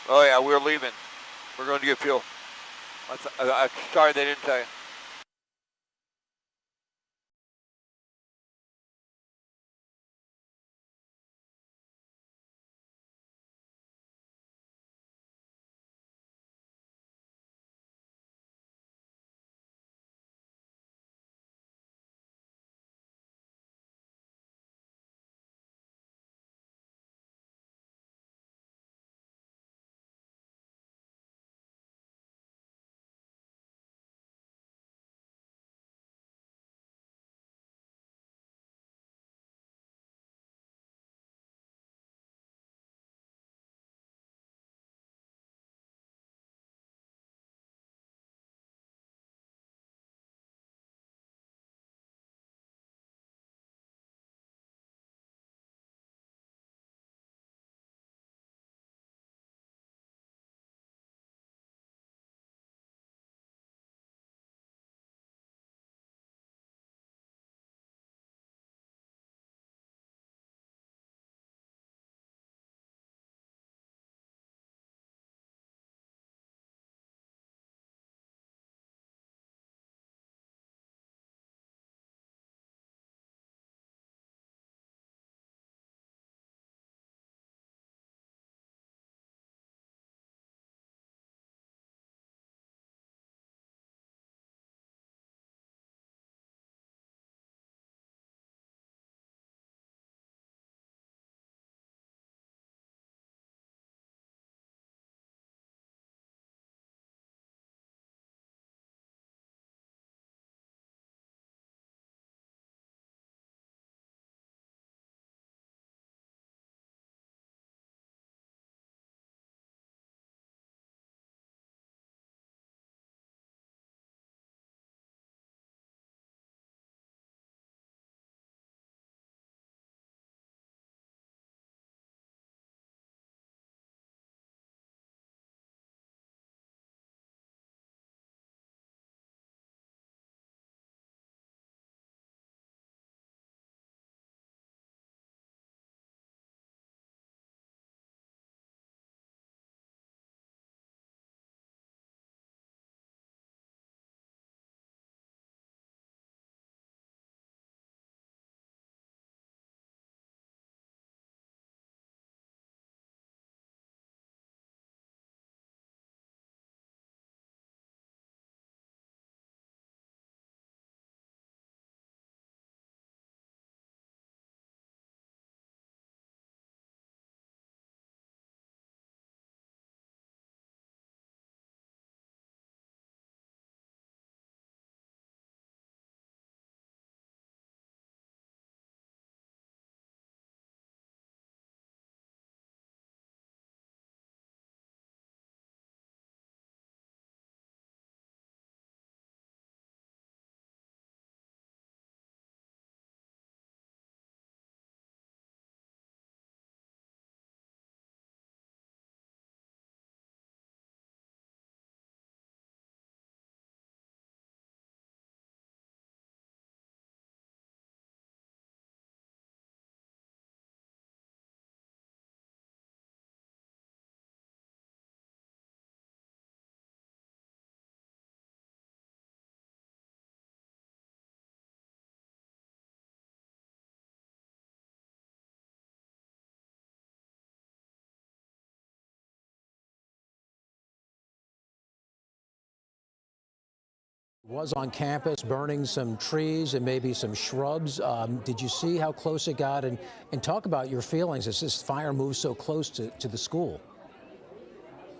Oh yeah, we're leaving. We're going to get fuel. I'm sorry they didn't tell you. Was on campus burning some trees and maybe some shrubs. Did you see how close it got? And talk about your feelings as this fire moves so close to the school.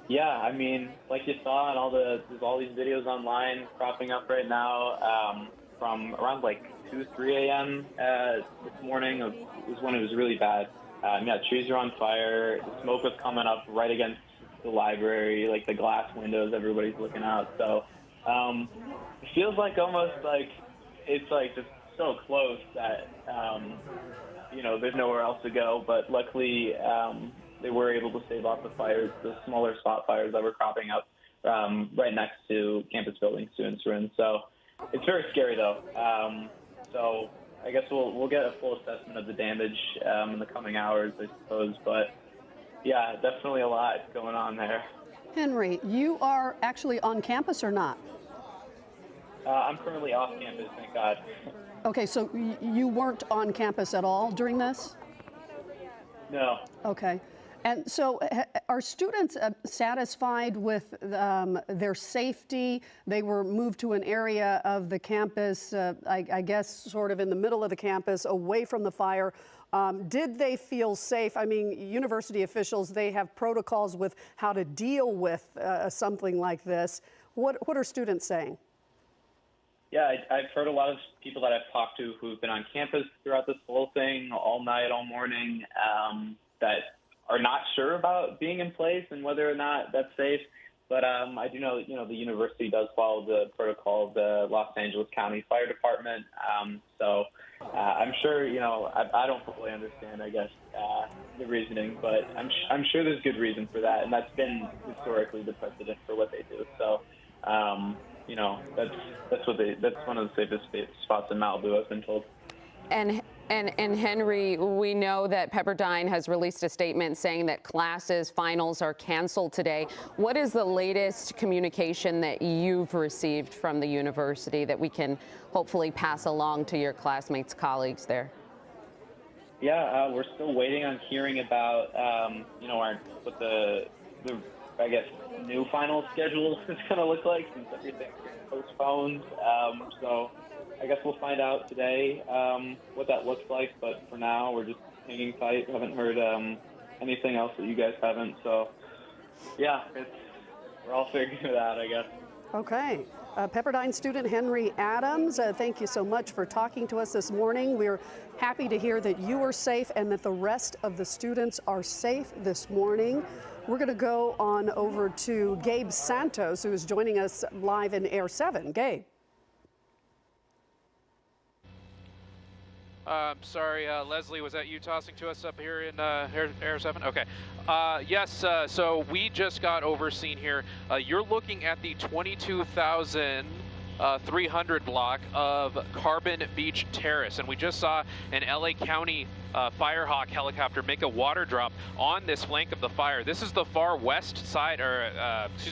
Yeah, I mean, like you saw in there's all these videos online cropping up right now from around like 2, 3 a.m. This morning was when it was really bad. Yeah, trees are on fire. The smoke was coming up right against the library, like the glass windows everybody's looking out. So it feels like almost like it's like just so close that there's nowhere else to go. But luckily, they were able to save off the fires, the smaller spot fires that were cropping up right next to campus buildings students were in. So it's very scary though. So I guess we'll get a full assessment of the damage in the coming hours, I suppose. But Yeah, definitely a lot going on there. Henry, you are actually on campus or not? I'm currently off campus, thank God. Okay, so you weren't on campus at all during this? No. Okay. And so are students satisfied with their safety? They were moved to an area of the campus, I guess sort of in the middle of the campus, away from the fire. Did they feel safe? I mean, university officials, they have protocols with how to deal with something like this. What are students saying? Yeah, I've heard a lot of people that I've talked to who've been on campus throughout this whole thing, all night, all morning, that are not sure about being in place and whether or not that's safe. But I do know, the university does follow the protocol of the Los Angeles County Fire Department. So I'm sure, I don't fully understand, I guess, the reasoning, but I'm sure there's good reason for that, and that's been historically the precedent for what they do. So. That's one of the safest spots in Malibu, I've been told. And Henry, we know that Pepperdine has released a statement saying that classes, finals are canceled today. What is the latest communication that you've received from the university that we can hopefully pass along to your classmates, colleagues there? Yeah, we're still waiting on hearing about, what the I guess, new final schedule is going to look like since everything's getting postponed. So I guess we'll find out today what that looks like. But for now, we're just hanging tight. Haven't heard anything else that you guys haven't. So, yeah, we're all figuring it out, I guess. Okay. Pepperdine student Henry Adams, thank you so much for talking to us this morning. We're happy to hear that you are safe and that the rest of the students are safe this morning. We're going to go on over to Gabe Santos, who is joining us live in Air 7. Gabe. Sorry, Leslie, was that you tossing to us up here in Air 7? Okay. Yes, so we just got overseen here. You're looking at the 22,300 block of Carbon Beach Terrace, and we just saw an LA County Firehawk helicopter make a water drop on this flank of the fire. This is the far west side, or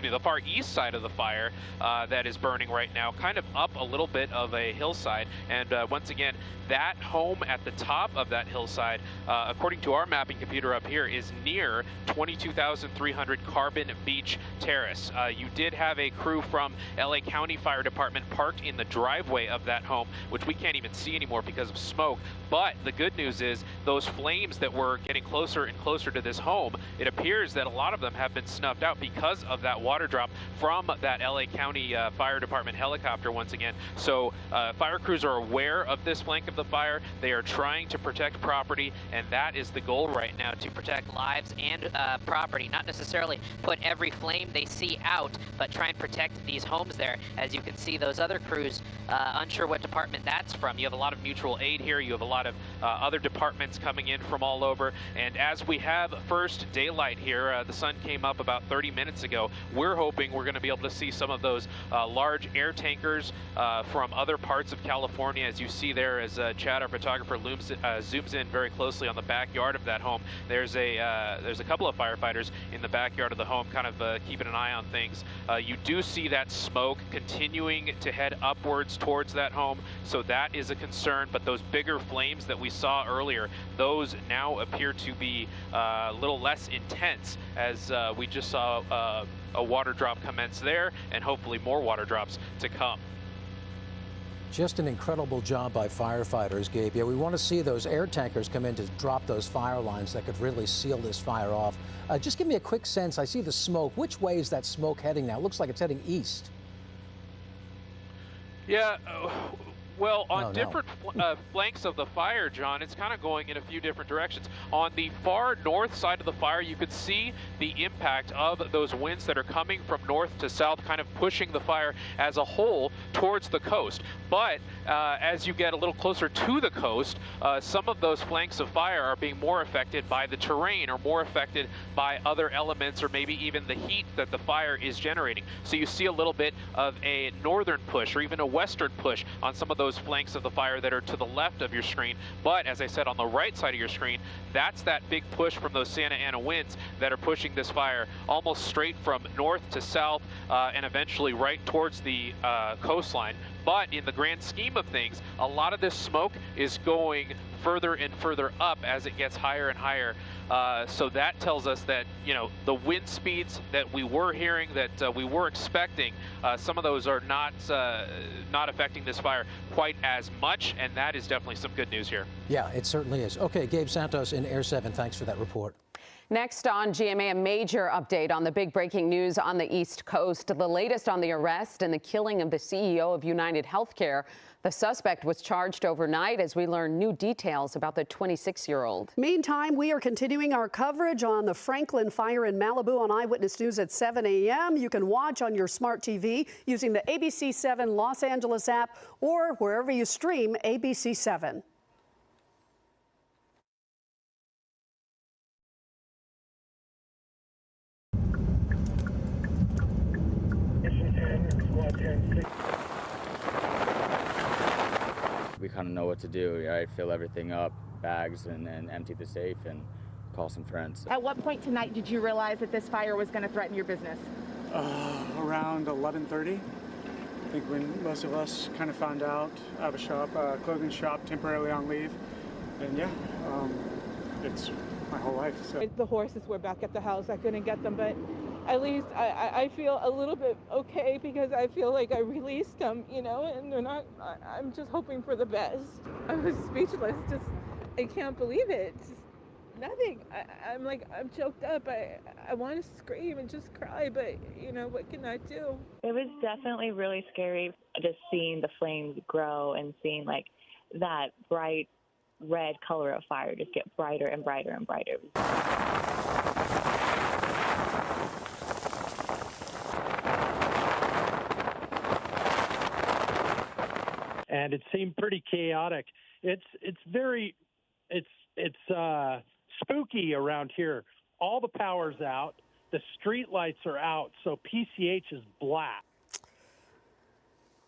the far east side of the fire that is burning right now, kind of up a little bit of a hillside. And once again, that home at the top of that hillside, according to our mapping computer up here, is near 22,300 Carbon Beach Terrace. You did have a crew from LA County Fire Department parked in the driveway of that home, which we can't even see anymore because of smoke. But the good news is those flames that were getting closer and closer to this home, it appears that a lot of them have been snuffed out because of that water drop from that LA County Fire Department helicopter once again. So fire crews are aware of this flank of the fire. They are trying to protect property, and that is the goal right now, to protect lives and property, not necessarily put every flame they see out, but try and protect these homes there. As you can see, those other crews, unsure what department that's from. You have a lot of mutual aid here. You have a lot of other departments coming in from all over. And as we have first daylight here, the sun came up about 30 minutes ago. We're hoping we're going to be able to see some of those large air tankers from other parts of California. As you see there, as Chad, our photographer, zooms in very closely on the backyard of that home. There's a couple of firefighters in the backyard of the home, kind of keeping an eye on things. You do see that smoke continuing to head upwards towards that home, so that is a concern. But those bigger flames that we saw earlier, those now appear to be a little less intense, as we just saw a water drop commence there, and hopefully more water drops to come. Just an incredible job by firefighters, Gabe. Yeah, we want to see those air tankers come in to drop those fire lines that could really seal this fire off. Just give me a quick sense. I see the smoke. Which way is that smoke heading now? It looks like it's heading east. Yeah. Well, on different flanks of the fire, John, it's kind of going in a few different directions. On the far north side of the fire, you could see the impact of those winds that are coming from north to south, kind of pushing the fire as a whole towards the coast. But as you get a little closer to the coast, some of those flanks of fire are being more affected by the terrain, or more affected by other elements, or maybe even the heat that the fire is generating. So you see a little bit of a northern push, or even a western push on some of those those flanks of the fire that are to the left of your screen. But as I said, on the right side of your screen, that's that big push from those Santa Ana winds that are pushing this fire almost straight from north to south and eventually right towards the coastline. But in the grand scheme of things, a lot of this smoke is going further and further up as it gets higher and higher. So that tells us that, you know, the wind speeds that we were hearing, that we were expecting, some of those are not affecting this fire quite as much, and that is definitely some good news here. Yeah, it certainly is. Okay, Gabe Santos in Air 7, thanks for that report. Next on GMA, a major update on the big breaking news on the East Coast. The latest on the arrest and the killing of the CEO of United Healthcare. The suspect was charged overnight as we learn new details about the 26-year-old. Meantime, we are continuing our coverage on the Franklin fire in Malibu on Eyewitness News at 7 a.m. You can watch on your smart TV using the ABC 7 Los Angeles app or wherever you stream ABC 7. We kind of know what to do, right? Fill everything up, bags, and then empty the safe and call some friends. At what point tonight did you realize that this fire was going to threaten your business? Around 11:30. I think when most of us kind of found out. I have a shop, clothing shop, temporarily on leave. And yeah, it's my whole life. So. The horses were back at the house. I couldn't get them, but at least I feel a little bit okay because I feel like I released them, you know, and they're not, I'm just hoping for the best. I was speechless, just, I can't believe it. Just nothing. I'm choked up. I want to scream and just cry, but, you know, what can I do? It was definitely really scary just seeing the flames grow and seeing like that bright red color of fire just get brighter and brighter and brighter. And it seemed pretty chaotic. It's spooky around here. All the power's out. The street lights are out, so PCH is black.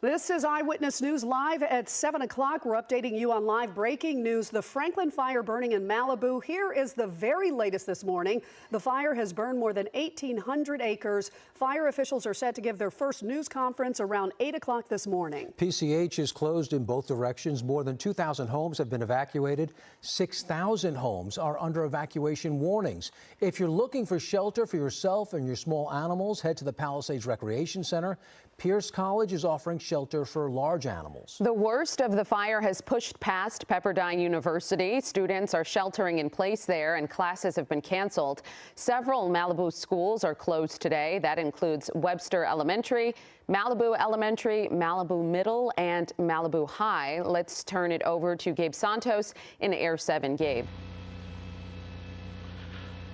This is Eyewitness News live at 7 o'clock. We're updating you on live breaking news. The Franklin fire burning in Malibu. Here is the very latest this morning. The fire has burned more than 1,800 acres. Fire officials are set to give their first news conference around 8 o'clock this morning. PCH is closed in both directions. More than 2,000 homes have been evacuated. 6,000 homes are under evacuation warnings. If you're looking for shelter for yourself and your small animals, head to the Palisades Recreation Center. Pierce College is offering shelter for large animals. The worst of the fire has pushed past Pepperdine University. Students are sheltering in place there and classes have been canceled. Several Malibu schools are closed today. That includes Webster Elementary, Malibu Elementary, Malibu Middle, and Malibu High. Let's turn it over to Gabe Santos in Air 7. Gabe.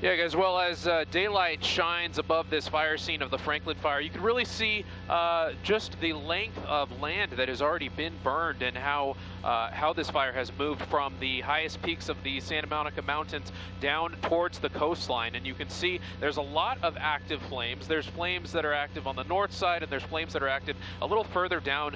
Yeah, guys, well, as daylight shines above this fire scene of the Franklin fire, you can really see just the length of land that has already been burned and how this fire has moved from the highest peaks of the Santa Monica Mountains down towards the coastline. And you can see there's a lot of active flames. There's flames that are active on the north side, and there's flames that are active a little further down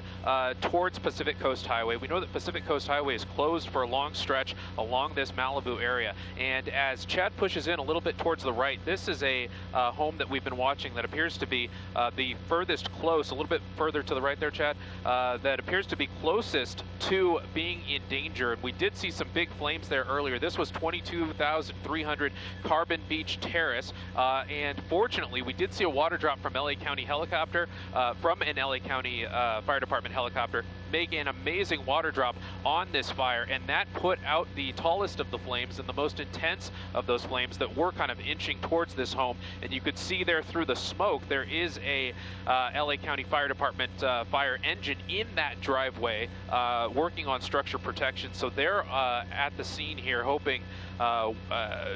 towards Pacific Coast Highway. We know that Pacific Coast Highway is closed for a long stretch along this Malibu area. And as Chad pushes in a little bit towards the right, this is a home that we've been watching that appears to be the furthest close, a little bit further to the right there, Chad, that appears to be closest to being in danger. And we did see some big flames there earlier. This was 22,300 Carbon Beach Terrace, and fortunately we did see a water drop from LA County helicopter, from an LA County Fire Department helicopter, make an amazing water drop on this fire, and that put out the tallest of the flames and the most intense of those flames that were kind of inching towards this home. And you could see there through the smoke, there is a LA County Fire Department fire engine in that driveway working on structure protection. So they're at the scene here hoping,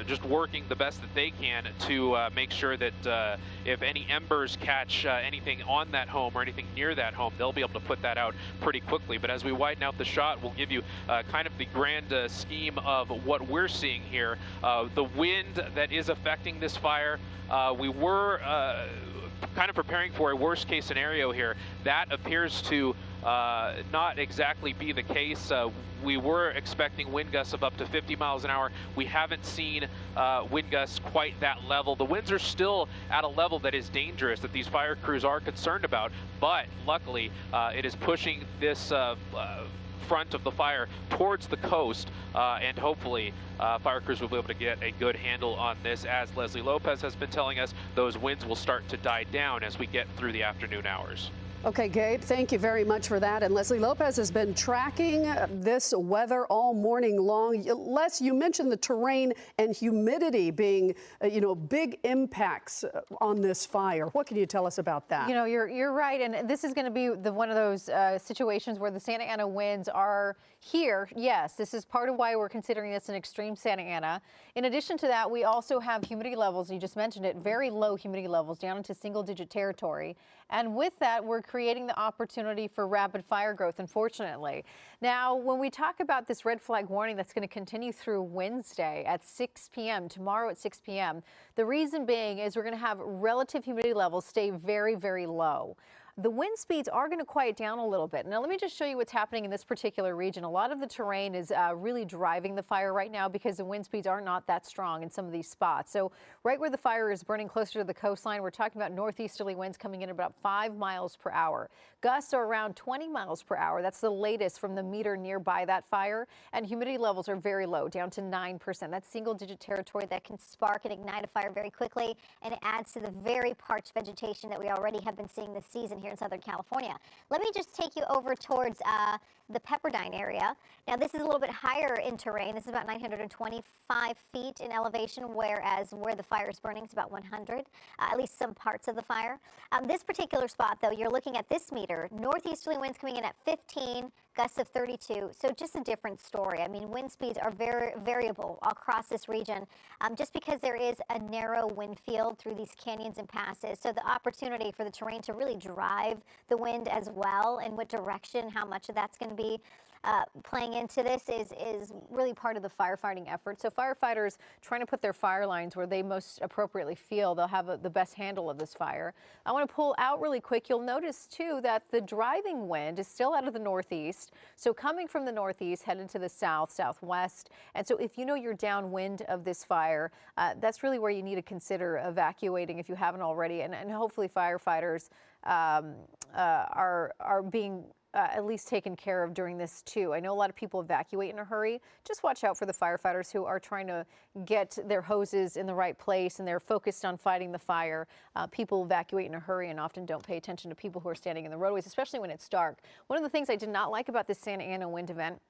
just working the best that they can to make sure that if any embers catch anything on that home or anything near that home, they'll be able to put that out pretty quickly. But as we widen out the shot, we'll give you kind of the grand scheme of what we're seeing here. The wind that is affecting this fire, we were kind of preparing for a worst case scenario here. That appears to not exactly be the case. We were expecting wind gusts of up to 50 miles an hour. We haven't seen wind gusts quite that level. The winds are still at a level that is dangerous, that these fire crews are concerned about, but luckily it is pushing this front of the fire towards the coast, and hopefully fire crews will be able to get a good handle on this. As Leslie Lopez has been telling us, those winds will start to die down as we get through the afternoon hours. Okay, Gabe, thank you very much for that. And Leslie Lopez has been tracking this weather all morning long. Les, you mentioned the terrain and humidity being, big impacts on this fire. What can you tell us about that? You know, you're right, and this is going to be one of those situations where the Santa Ana winds are here. Yes, this is part of why we're considering this an extreme Santa Ana. In addition to that, we also have humidity levels. You just mentioned it, very low humidity levels down into single-digit territory. And with that, we're creating the opportunity for rapid fire growth, unfortunately. Now, when we talk about this red flag warning that's going to continue through Wednesday at 6 p.m., tomorrow at 6 p.m., the reason being is we're going to have relative humidity levels stay very, very low. The wind speeds are going to quiet down a little bit. Now, let me just show you what's happening in this particular region. A lot of the terrain is really driving the fire right now because the wind speeds are not that strong in some of these spots. So right where the fire is burning closer to the coastline, we're talking about northeasterly winds coming in at about 5 miles per hour. Gusts are around 20 miles per hour. That's the latest from the meter nearby that fire. And humidity levels are very low, down to 9%. That's single-digit territory that can spark and ignite a fire very quickly, and it adds to the very parched vegetation that we already have been seeing this season here in Southern California. Let me just take you over towards the Pepperdine area. Now, this is a little bit higher in terrain. This is about 925 feet in elevation, whereas where the fire is burning is about 100, at least some parts of the fire. This particular spot, though, you're looking at this meter, northeasterly winds coming in at 15, gusts of 32, so just a different story. I mean, wind speeds are very variable across this region, just because there is a narrow wind field through these canyons and passes. So the opportunity for the terrain to really drive the wind as well, and what direction, how much of that's going to be playing into this is really part of the firefighting effort. So firefighters trying to put their fire lines where they most appropriately feel they'll have the best handle of this fire. I want to pull out really quick. You'll notice too that the driving wind is still out of the northeast. So coming from the northeast, headed to the south, southwest. And so if you know you're downwind of this fire, that's really where you need to consider evacuating if you haven't already. And hopefully firefighters are being at least taken care of during this too. I know a lot of people evacuate in a hurry. Just watch out for the firefighters who are trying to get their hoses in the right place and they're focused on fighting the fire. People evacuate in a hurry and often don't pay attention to people who are standing in the roadways, especially when it's dark. One of the things I did not like about this Santa Ana wind event,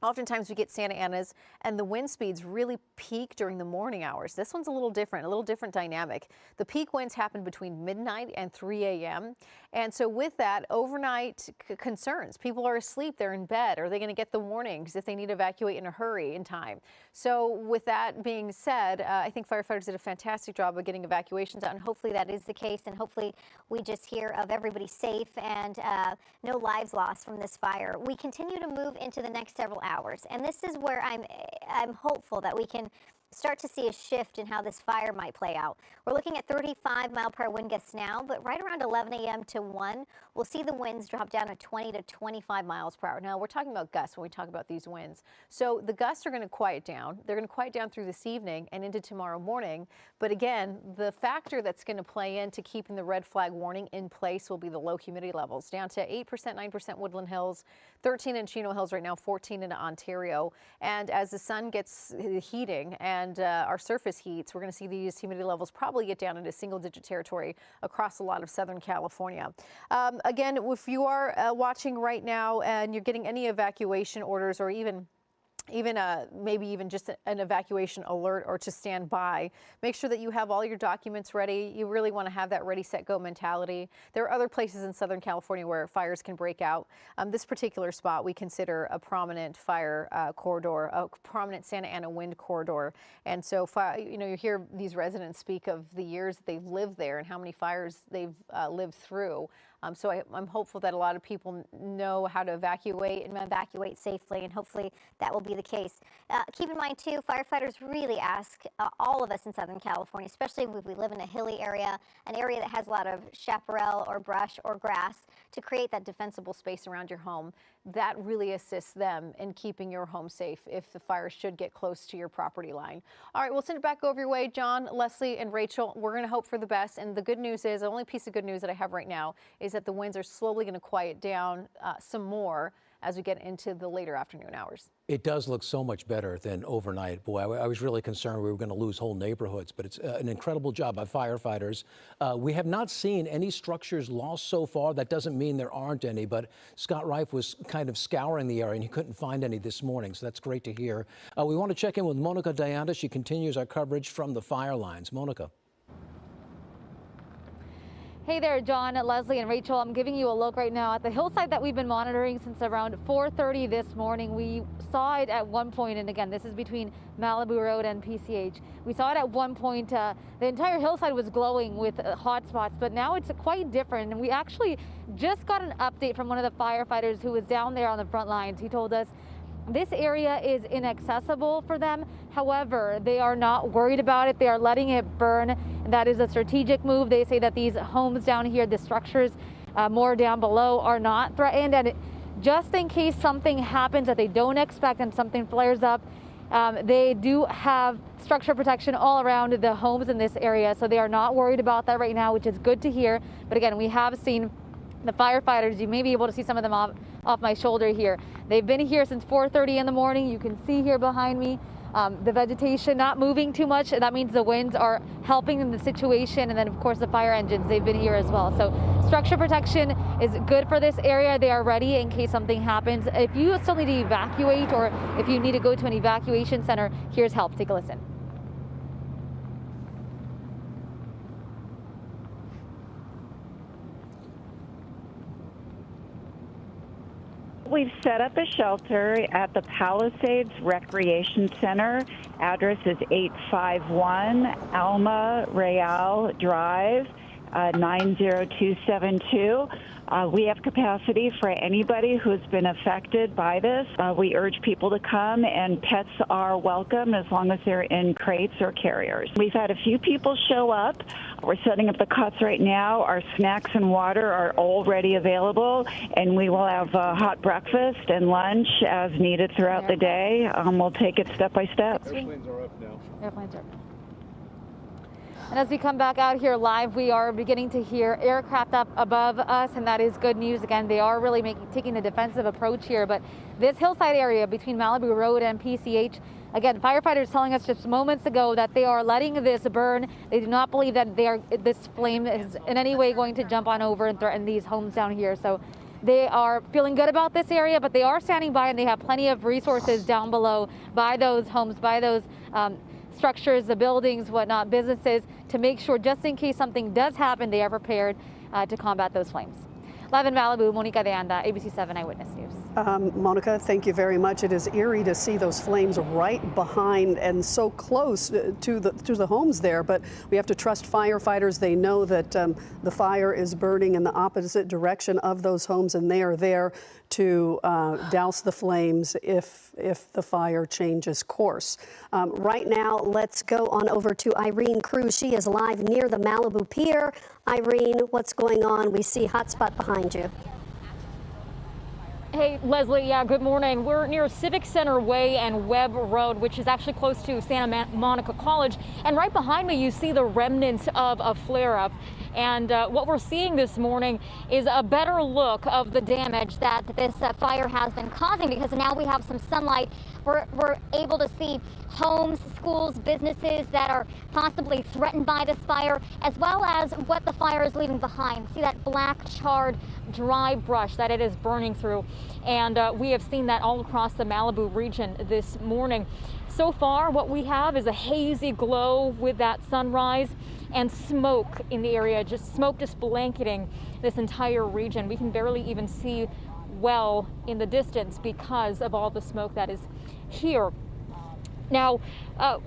oftentimes we get Santa Anas and the wind speeds really peak during the morning hours. This one's a little different dynamic. The peak winds happen between midnight and 3 a.m. And so with that, overnight concerns. People are asleep, they're in bed. Are they going to get the warnings if they need to evacuate in a hurry in time? So with that being said, I think firefighters did a fantastic job of getting evacuations out, and hopefully that is the case, and hopefully we just hear of everybody safe and no lives lost from this fire. We continue to move into the next several hours, and this is where I'm hopeful that we can start to see a shift in how this fire might play out. We're looking at 35-mile-per-hour wind gusts now, but right around 11 a.m. to 1, we'll see the winds drop down to 20 to 25 miles per hour. Now, we're talking about gusts when we talk about these winds. So the gusts are going to quiet down. They're going to quiet down through this evening and into tomorrow morning. But again, the factor that's going to play into keeping the red flag warning in place will be the low humidity levels, down to 8%, 9% Woodland Hills, 13 in Chino Hills right now, 14 into Ontario. And as the sun gets heating and our surface heats, we're going to see these humidity levels probably get down into single-digit territory across a lot of Southern California. Again, if you are watching right now and you're getting any evacuation orders or even maybe even just an evacuation alert or to stand by, make sure that you have all your documents ready. You really want to have that ready, set, go mentality. There are other places in Southern California where fires can break out. This particular spot we consider a prominent fire corridor, a prominent Santa Ana wind corridor. And so, you hear these residents speak of the years that they've lived there and how many fires they've lived through. So I'm hopeful that a lot of people know how to evacuate and evacuate safely, and hopefully that will be the case. Keep in mind, too, firefighters really ask all of us in Southern California, especially if we live in a hilly area, an area that has a lot of chaparral or brush or grass, to create that defensible space around your home. That really assists them in keeping your home safe if the fire should get close to your property line. All right, we'll send it back over your way. John, Leslie, and Rachel, we're going to hope for the best. And the good news is, the only piece of good news that I have right now is that the winds are slowly going to quiet down some more as we get into the later afternoon hours. It does look so much better than overnight. Boy, I was really concerned we were going to lose whole neighborhoods, but it's an incredible job by firefighters. We have not seen any structures lost so far. That doesn't mean there aren't any, but Scott Reif was kind of scouring the area and he couldn't find any this morning, so that's great to hear. We want to check in with Monica Dianda. She continues our coverage from the fire lines. Monica. Hey there, John, Leslie, and Rachel. I'm giving you a look right now at the hillside that we've been monitoring since around 4:30 this morning. We saw it at one point, and again, this is between Malibu Road and PCH. We saw it at one point. The entire hillside was glowing with hot spots, but now it's quite different. And we actually just got an update from one of the firefighters who was down there on the front lines. He told us this area is inaccessible for them. However, they are not worried about it. They are letting it burn. And that is a strategic move. They say that these homes down here, the structures more down below, are not threatened. And just in case something happens that they don't expect and something flares up, they do have structure protection all around the homes in this area. So they are not worried about that right now, which is good to hear. But again, we have seen the firefighters. You may be able to see some of them off my shoulder here. They've been here since 4:30 in the morning. You can see here behind me the vegetation not moving too much. That means the winds are helping in the situation. And then, of course, the fire engines, they've been here as well. So structure protection is good for this area. They are ready in case something happens. If you still need to evacuate or if you need to go to an evacuation center, here's help. Take a listen. We've set up a shelter at the Palisades Recreation Center. Address is 851 Alma Real Drive, 90272. We have capacity for anybody who's been affected by this. We urge people to come, and pets are welcome as long as they're in crates or carriers. We've had a few people show up. We're setting up the cots right now. Our snacks and water are already available, and we will have hot breakfast and lunch as needed throughout the day. We'll take it step by step. Airplanes are up now. Airplanes are up. And as we come back out here live, we are beginning to hear aircraft up above us, and that is good news. Again, they are really taking the defensive approach here. But this hillside area between Malibu Road and PCH, again, firefighters telling us just moments ago that they are letting this burn. They do not believe that this flame is in any way going to jump on over and threaten these homes down here. So they are feeling good about this area, but they are standing by, and they have plenty of resources down below by those homes, by those structures, the buildings, whatnot, businesses, to make sure just in case something does happen, they are prepared to combat those flames. Live in Malibu, Monica de Anda, ABC 7 Eyewitness News. Monica, thank you very much. It is eerie to see those flames right behind and so close to the homes there, but we have to trust firefighters. They know that the fire is burning in the opposite direction of those homes, and they are there to douse the flames if the fire changes course. Right now, let's go on over to Irene Cruz. She is live near the Malibu Pier. Irene, what's going on? We see hotspot behind you. Hey, Leslie, yeah, good morning. We're near Civic Center Way and Webb Road, which is actually close to Santa Monica College. And right behind me, you see the remnants of a flare-up. And what we're seeing this morning is a better look of the damage that this fire has been causing, because now we have some sunlight. We're able to see homes, schools, businesses that are possibly threatened by this fire, as well as what the fire is leaving behind. See that black, charred, dry brush that it is burning through. And we have seen that all across the Malibu region this morning. So far, what we have is a hazy glow with that sunrise and smoke in the area, just blanketing this entire region. We can barely even see well in the distance because of all the smoke that is here. Now, a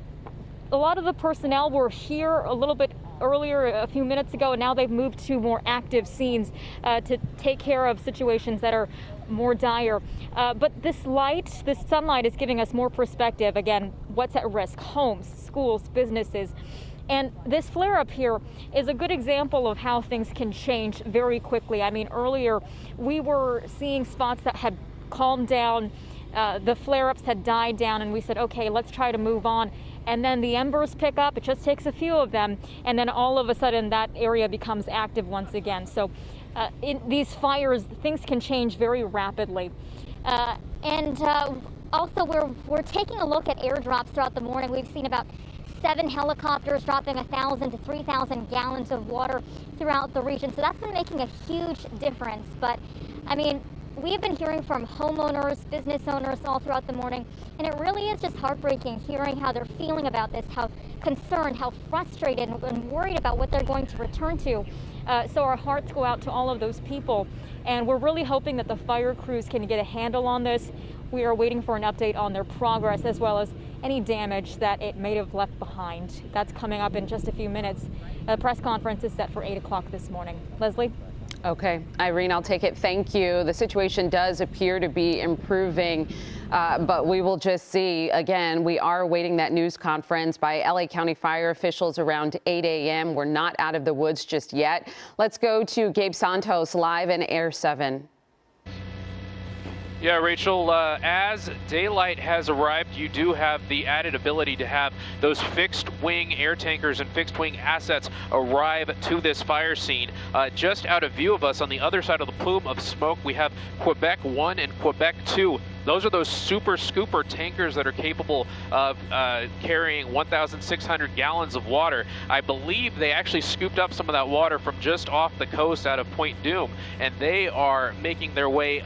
lot of the personnel were here a little bit earlier a few minutes ago, and now they've moved to more active scenes to take care of situations that are more dire. But this sunlight is giving us more perspective. Again, what's at risk? Homes, schools, businesses. And this flare up here is a good example of how things can change very quickly. I mean, earlier we were seeing spots that had calmed down, the flare ups had died down, and we said, okay, let's try to move on. And then the embers pick up, it just takes a few of them, and then all of a sudden that area becomes active once again. So in these fires, things can change very rapidly. Also, we're taking a look at airdrops throughout the morning. We've seen about 7 helicopters dropping 1,000 to 3,000 gallons of water throughout the region. So that's been making a huge difference. But I mean, we've been hearing from homeowners, business owners all throughout the morning, and it really is just heartbreaking hearing how they're feeling about this, how concerned, how frustrated and worried about what they're going to return to. So our hearts go out to all of those people, and we're really hoping that the fire crews can get a handle on this. We are waiting for an update on their progress as well as any damage that it may have left behind. That's coming up in just a few minutes. The press conference is set for 8 o'clock this morning. Leslie? Okay, Irene, I'll take it. Thank you. The situation does appear to be improving, but we will just see. Again, we are awaiting that news conference by LA County fire officials around 8 a.m. We're not out of the woods just yet. Let's go to Gabe Santos live in Air 7. Yeah, Rachel, as daylight has arrived, you do have the added ability to have those fixed-wing air tankers and fixed-wing assets arrive to this fire scene. Just out of view of us on the other side of the plume of smoke, we have Quebec 1 and Quebec 2. Those are those super scooper tankers that are capable of carrying 1,600 gallons of water. I believe they actually scooped up some of that water from just off the coast out of Point Doom, and they are making their way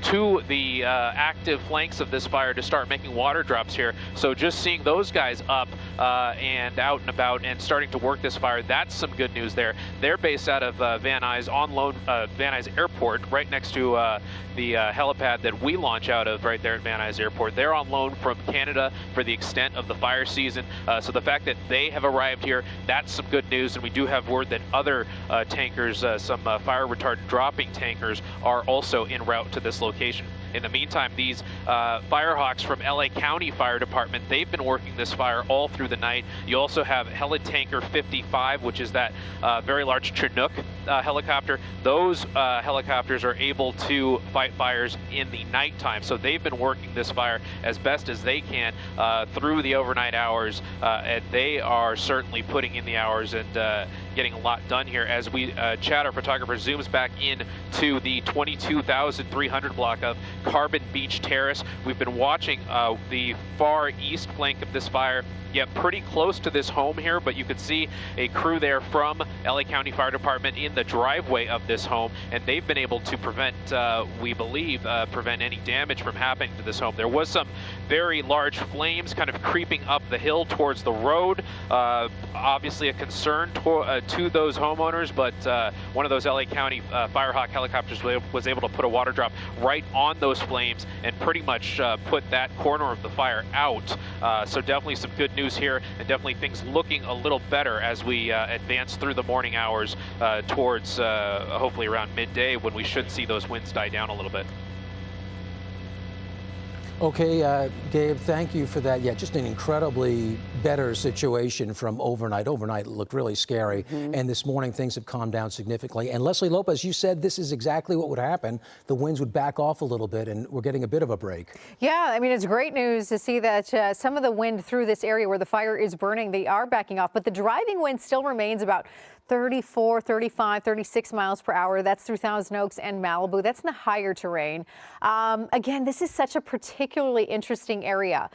to the active flanks of this fire to start making water drops here. So just seeing those guys up and out and about and starting to work this fire, that's some good news there. They're based out of Van Nuys on loan, Van Nuys Airport, right next to the helipad that we launch out of right there at Van Nuys Airport. They're on loan from Canada for the extent of the fire season. So the fact that they have arrived here, that's some good news. And we do have word that other tankers, some fire retardant dropping tankers, are also en route to this location. In the meantime, these Firehawks from LA County Fire Department, they've been working this fire all through the night. You also have Helitanker 55, which is that very large Chinook helicopter. Those helicopters are able to fight fires in the nighttime. So they've been working this fire as best as they can through the overnight hours. And they are certainly putting in the hours and getting a lot done here. As we chat, our photographer zooms back in to the 22,300 block of Carbon Beach Terrace. We've been watching the far east flank of this fire get pretty close to this home here, but you can see a crew there from LA County Fire Department in the driveway of this home, and they've been able to prevent, we believe, prevent any damage from happening to this home. There was some very large flames kind of creeping up the hill towards the road. Obviously a concern to those homeowners, but one of those LA County Firehawk helicopters was able to put a water drop right on those flames and pretty much put that corner of the fire out. So definitely some good news here, and definitely things looking a little better as we advance through the morning hours towards hopefully around midday, when we should see those winds die down a little bit. Okay, Gabe, thank you for that. Yeah, just an incredibly better situation from overnight. Overnight it looked really scary, and this morning things have calmed down significantly. And Leslie Lopez, you said this is exactly what would happen. The winds would back off a little bit, and we're getting a bit of a break. Yeah, I mean, it's great news to see that some of the wind through this area where the fire is burning, they are backing off, but the driving wind still remains about 34, 35, 36 miles per hour. That's through Thousand Oaks and Malibu. That's in the higher terrain. Again, this is such a particularly interesting area.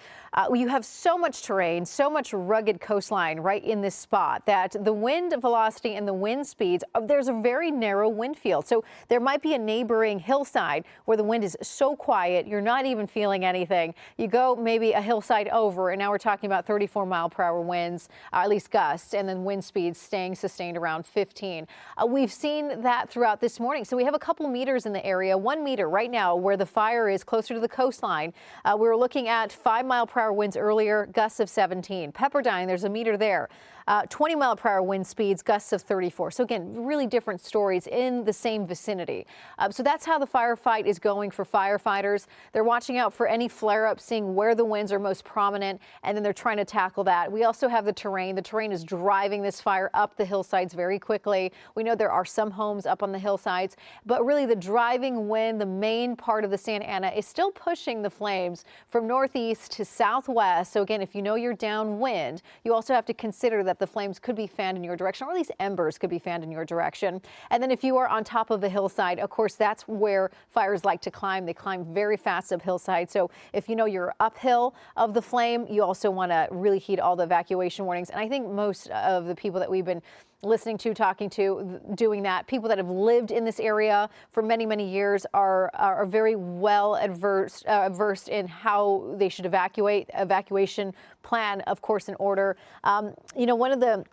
You have so much terrain, so much rugged coastline right in this spot that the wind velocity and the wind speeds, there's a very narrow wind field. So there might be a neighboring hillside where the wind is so quiet, you're not even feeling anything. You go maybe a hillside over, and now we're talking about 34 mile per hour winds, at least gusts, and then wind speeds staying sustained around 15. We've seen that throughout this morning. So we have a couple meters in the area, 1 meter right now where the fire is closer to the coastline. We were looking at 5 mile per hour winds earlier, gusts of 17. Pepperdine, there's a meter there. 20-mile-per-hour wind speeds, gusts of 34. So again, really different stories in the same vicinity. So that's how the firefight is going for firefighters. They're watching out for any flare-ups, seeing where the winds are most prominent, and then they're trying to tackle that. We also have the terrain. The terrain is driving this fire up the hillsides very quickly. We know there are some homes up on the hillsides, but really the driving wind, the main part of the Santa Ana, is still pushing the flames from northeast to southwest. So again, if you know you're downwind, you also have to consider that the flames could be fanned in your direction, or at least embers could be fanned in your direction. And then if you are on top of a hillside, of course, that's where fires like to climb. They climb very fast up hillside. So if you know you're uphill of the flame, you also want to really heed all the evacuation warnings. And I think most of the people that we've been listening to, talking to, doing that, people that have lived in this area for many, many years are very well versed in how they should evacuate. Evacuation plan, of course, in order. You know, one of the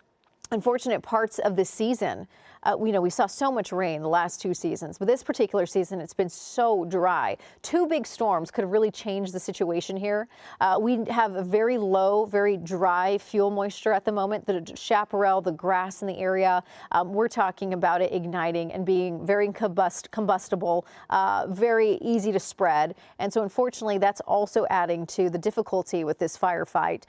unfortunate parts of this season, we saw so much rain the last 2 seasons, but this particular season, it's been so dry. 2 big storms could have really changed the situation here. We have a very low, very dry fuel moisture at the moment. The chaparral, the grass in the area, we're talking about it igniting and being very combustible, very easy to spread. And so unfortunately, that's also adding to the difficulty with this firefight.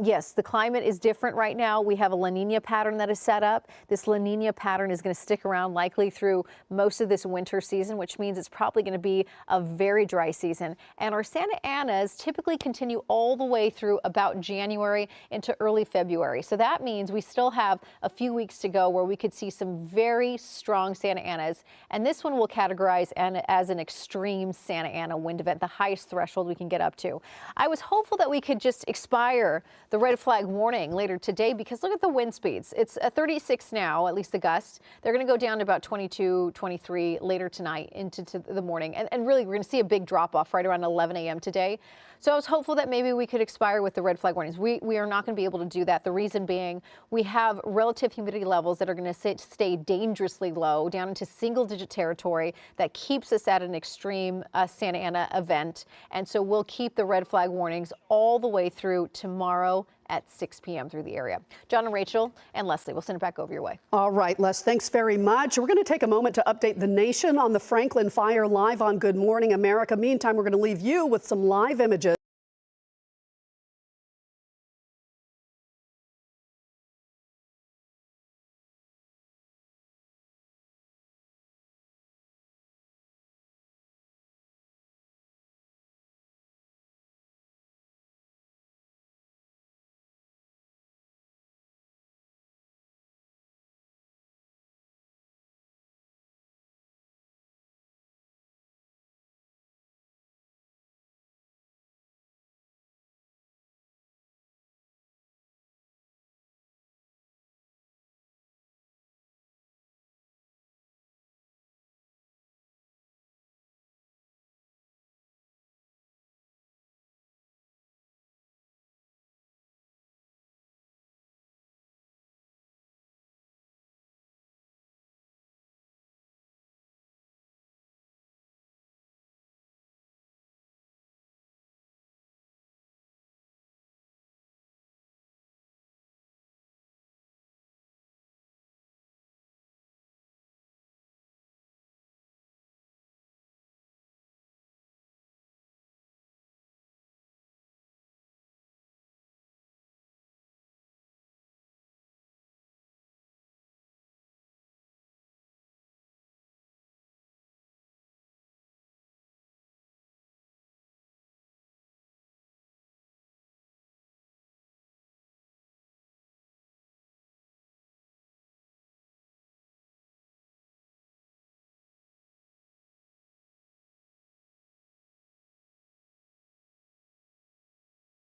Yes, the climate is different right now. We have a La Nina pattern that is set up. This La Nina pattern is going to stick around likely through most of this winter season, which means it's probably going to be a very dry season. And our Santa Anas typically continue all the way through about January into early February. So that means we still have a few weeks to go where we could see some very strong Santa Anas. And this one will categorize as an extreme Santa Ana wind event, the highest threshold we can get up to. I was hopeful that we could just expire the red flag warning later today, because look at the wind speeds. It's 36 now, at least the gusts. They're going to go down to about 22, 23 later tonight into the morning. And really, we're going to see a big drop off right around 11 a.m. today. So I was hopeful that maybe we could expire with the red flag warnings. We are not going to be able to do that. The reason being, we have relative humidity levels that are going to stay dangerously low, down into single-digit territory. That keeps us at an extreme Santa Ana event. And so we'll keep the red flag warnings all the way through tomorrow at 6 p.m. through the area. John and Rachel and Leslie, we'll send it back over your way. All right, Les, thanks very much. We're going to take a moment to update the nation on the Franklin fire live on Good Morning America. Meantime, we're going to leave you with some live images